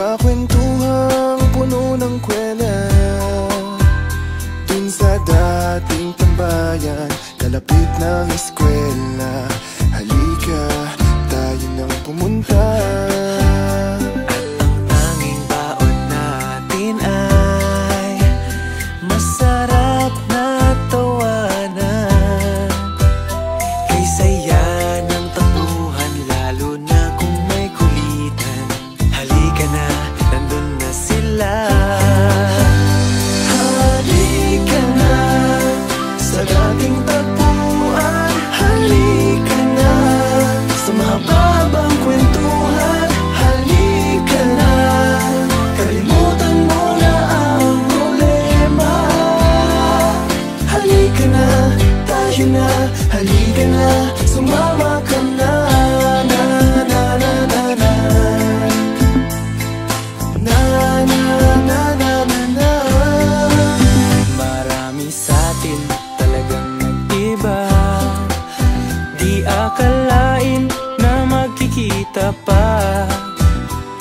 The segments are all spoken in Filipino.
Mga kwentuhang puno ng kwela, dun sa dating tambayan, kalapit ng eskwela. Halika, tayo nang pumunta. At ang tanging baon natin ay masarap na tawanan. Kay saya ng tampuhan, lalo na kung may kulitan. Halika na, nandun na sila. Halika na sa dating tagpuan. Halika na sa mahababang kwentuhan. Halika na, kalimutan mo na ang problema. Halika na, tayo na. Halika na, sumama ka na. Na na na na na. Na na na na na na. Marami sa'tin talagang nag-iba. Di akalain na magkikita pa.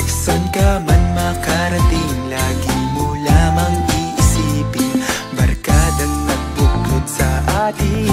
San ka man makarating, lagi mo lamang iisipin barkadang nagbuklod sa atin.